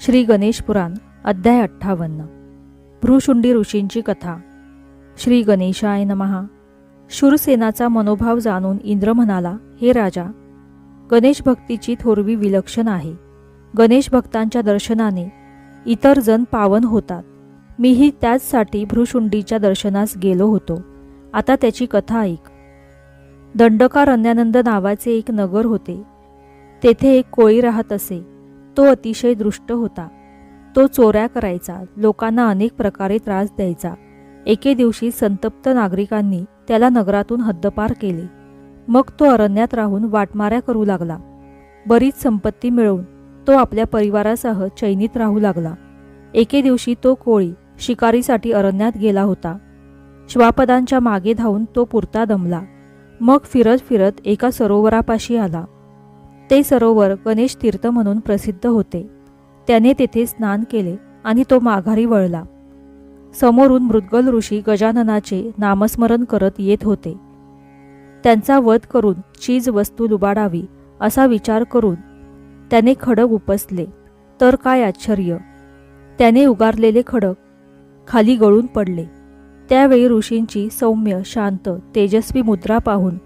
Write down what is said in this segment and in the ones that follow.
श्री गणेश पुराण अध्याय 58 भृशुंडी ऋषींची कथा। श्री गणेशाय नमः। शूरसेनाचा मनोभाव जाणून इंद्र म्हणाला, हे राजा, गणेश भक्तीची थोरवी विलक्षण आहे। गणेश भक्तांच्या दर्शनाने इतर जण पावन होतात। मीही त्याचसाठी भृशुंडीच्या दर्शनास गेलो होतो। आता त्याची कथा ऐक। दंडकारण्यानंद नावाचे एक नगर होते। तेथे एक कोळी राहत असे। तो अतिशय दृष्ट होता। तो चोऱ्या करायचा, लोकांना अनेक प्रकारे त्रास द्यायचा। एके दिवशी संतप्त नागरिकांनी त्याला नगरातून हद्दपार केले। मग तो अरण्यात राहून वाटमाऱ्या करू लागला। बरीच संपत्ती मिळवून तो आपल्या परिवारासह चैनीत राहू लागला। एके दिवशी तो कोळी शिकारीसाठी अरण्यात गेला होता। श्वापदांच्या मागे धावून तो पुरता दमला। मग फिरत फिरत एका सरोवरापाशी आला। ते सरोवर गणेश तीर्थ म्हणून प्रसिद्ध होते। त्याने तेथे स्नान केले आणि तो माघारी वळला। समोरून मृद्गल ऋषी गजाननाचे नामस्मरण करत येत होते। त्यांचा वध करून चीज वस्तू लुबाडावी असा विचार करून त्याने खडग उपसले, तर काय आश्चर्य, त्याने उगारलेले खडग खाली गळून पडले। त्यावेळी ऋषींची सौम्य, शांत, तेजस्वी मुद्रा पाहून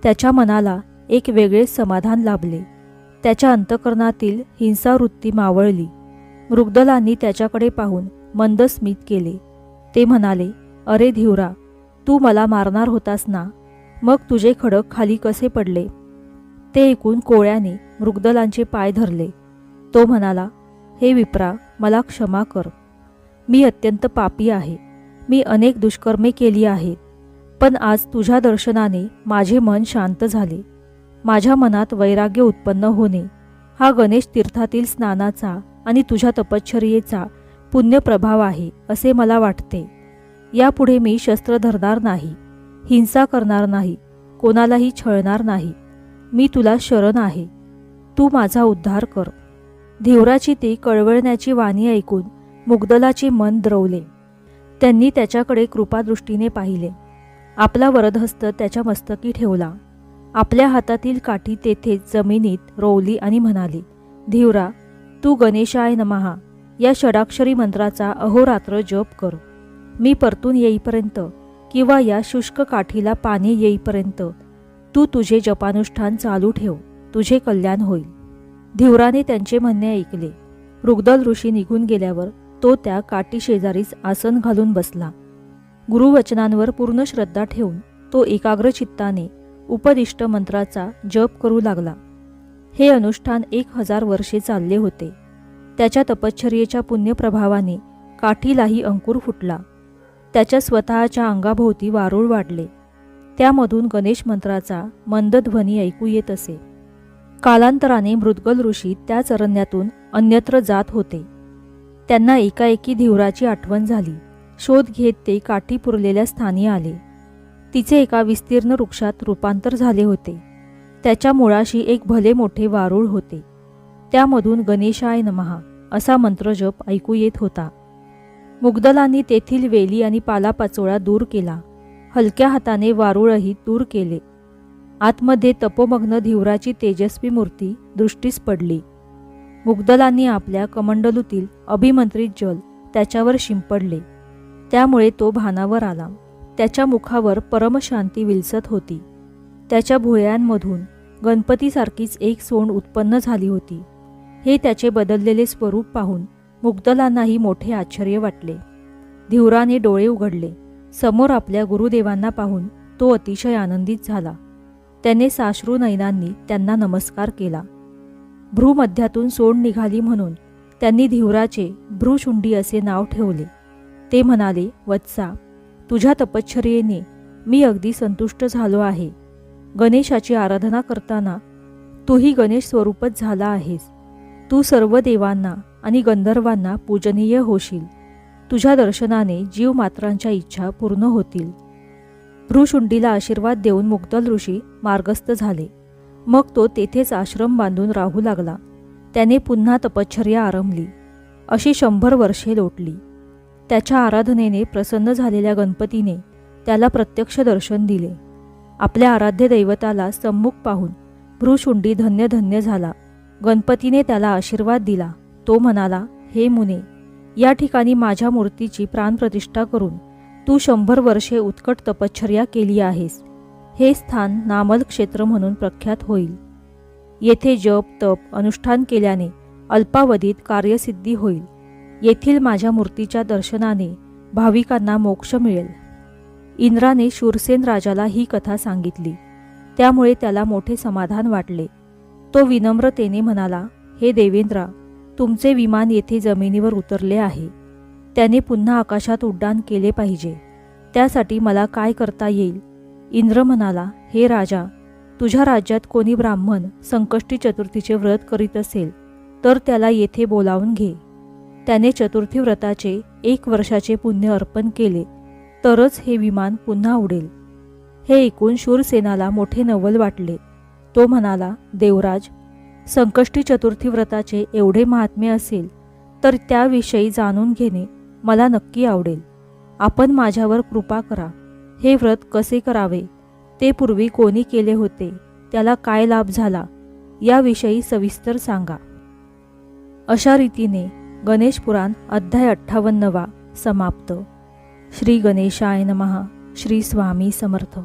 त्याच्या मनाला एक वेगळेच समाधान लाभले। त्याच्या अंतःकरणातील हिंसावृत्ती मावळली। मृगदलांनी त्याच्याकडे पाहून मंद स्मित केले। ते म्हणाले, अरे धीवरा, तू मला मारणार होतास ना, मग तुझे खडक खाली कसे पडले? ते ऐकून कोळ्याने मृगदलांचे पाय धरले। तो म्हणाला, हे विप्रा, मला क्षमा कर। मी अत्यंत पापी आहे। मी अनेक दुष्कर्मे केली आहेत, पण आज तुझ्या दर्शनाने माझे मन शांत झाले। माझ्या मनात वैराग्य उत्पन्न होणे हा गणेश तीर्थातील स्नानाचा आणि तुझ्या तपश्चर्येचा पुण्य प्रभाव आहे असे मला वाटते। यापुढे मी शस्त्र धरणार नाही, हिंसा करणार नाही, कोणालाही छळणार नाही। मी तुला शरण आहे, तू माझा उद्धार कर। धीवराची ती कळवळण्याची वाणी ऐकून मुग्दलाचे मन द्रवले। त्यांनी त्याच्याकडे कृपादृष्टीने पाहिले। आपला वरदहस्त त्याच्या मस्तकी ठेवला। आपल्या हातातील काठी तेथे जमिनीत रोवली आणि म्हणाली, धीवरा, तू गणेशाय नमः या षडाक्षरी मंत्राचा अहोरात्र जप कर। मी परतून येईपर्यंत किंवा या शुष्क काठीला पाणी येईपर्यंत तू तुझे जपानुष्ठान चालू ठेव, तुझे कल्याण होईल। धीवराने त्यांचे म्हणणे ऐकले। मृगदल ऋषी निघून गेल्यावर तो त्या काठी शेजारीच आसन घालून बसला। गुरुवचनांवर पूर्ण श्रद्धा ठेवून तो एकाग्र चित्ताने उपदिष्ट मंत्राचा जप करू लागला। हे अनुष्ठान 1000 वर्षे चालले होते। त्याच्या तपश्चर्येच्या पुण्यप्रभावाने काठीलाही अंकुर फुटला। त्याच्या स्वतःच्या अंगाभोवती वारूळ वाढले। त्यामधून गणेश मंत्राचा मंद ध्वनी ऐकू येत असे। कालांतराने मृद्गल ऋषी त्याच अरण्यातून अन्यत्र जात होते। त्यांना एकाएकी धीवराची आठवण झाली। शोध घेत ते काठी पुरलेल्या स्थानी आले। तिचे एका विस्तीर्ण वृक्षात रूपांतर झाले होते। त्याच्या मुळाशी एक भले मोठे वारूळ होते। त्यामधून गणेशाय नमः असा मंत्रजप ऐकू येत होता। मुग्दलांनी तेथील वेली आणि पालापाचोळा दूर केला। हलक्या हाताने वारूळही दूर केले। आतमध्ये तपोमग्न धीवराची तेजस्वी मूर्ती दृष्टीस पडली। मुग्दलांनी आपल्या कमंडलूतील अभिमंत्रित जल त्याच्यावर शिंपडले। त्यामुळे तो भानावर आला। त्याच्या मुखावर परमशांती विलसत होती। त्याच्या भुवयांमधून गणपतीसारखीच एक सोंड उत्पन्न झाली होती। हे त्याचे बदललेले स्वरूप पाहून मुग्दलांनाही मोठे आश्चर्य वाटले। धीवराने डोळे उघडले। समोर आपल्या गुरुदेवांना पाहून तो अतिशय आनंदित झाला। त्याने साश्रू नयनांनी त्यांना नमस्कार केला। भ्रूमध्यातून सोंड निघाली म्हणून त्यांनी धीवराचे भृशुंडी असे नाव ठेवले। ते म्हणाले, वत्सा, तुझ्या तपश्चर्येने मी अगदी संतुष्ट झालो आहे। गणेशाची आराधना करताना तूही गणेश स्वरूपच झाला आहेस। तू सर्व देवांना आणि गंधर्वांना पूजनीय होशील। तुझ्या दर्शनाने जीवमात्रांच्या इच्छा पूर्ण होतील। भृशुंडीला आशीर्वाद देऊन मुग्दल ऋषी मार्गस्थ झाले। मग तो तेथेच आश्रम बांधून राहू लागला। त्याने पुन्हा तपश्चर्या आरंभली। अशी 100 वर्षे लोटली। त्याच्या आराधनेने प्रसन्न झालेल्या गणपतीने त्याला प्रत्यक्ष दर्शन दिले। आपल्या आराध्य दैवताला सम्मुख पाहून भृशुंडी धन्य धन्य झाला। गणपतीने त्याला आशीर्वाद दिला तो म्हणाला, हे मुने, या ठिकाणी माझ्या मूर्तीची प्राणप्रतिष्ठा करून तू 100 वर्षे उत्कट तपश्चर्या केली आहेस. हे स्थान नामल क्षेत्र म्हणून प्रख्यात होईल. येथे जप तप अनुष्ठान केल्याने अल्पावधीत कार्यसिद्धी होईल. येथील माझ्या मूर्तीच्या दर्शनाने भाविकांना मोक्ष मिळेल. इंद्राने शूरसेन राजाला ही कथा सांगितली. त्यामुळे त्याला मोठे समाधान वाटले. तो विनम्रतेने म्हणाला, हे देवेंद्रा, तुमचे विमान येथे जमिनीवर उतरले आहे. त्याने पुन्हा आकाशात उड्डाण केले पाहिजे. त्यासाठी मला काय करता येईल? इंद्र म्हणाला, हे राजा, तुझ्या राज्यात कोणी ब्राह्मण संकष्टी चतुर्थीचे व्रत करीत असेल तर त्याला येथे बोलावून घे. त्याने चतुर्थी व्रताचे 1 वर्षाचे पुण्य अर्पण केले तरच हे विमान पुन्हा उडेल. हे ऐकून शूरसेनाला मोठे नवल वाटले. तो म्हणाला, देवराज, संकष्टी चतुर्थी व्रताचे एवढे महात्म्य असेल तर त्याविषयी जाणून घेणे मला नक्की आवडेल. आपण माझ्यावर कृपा करा. हे व्रत कसे करावे, ते पूर्वी कोणी केले होते, त्याला काय लाभ झाला, याविषयी सविस्तर सांगा. अशा रीतीने गणेश पुराण अध्याय 58 समाप्त. श्री गणेशाय नमः. श्री स्वामी समर्थ.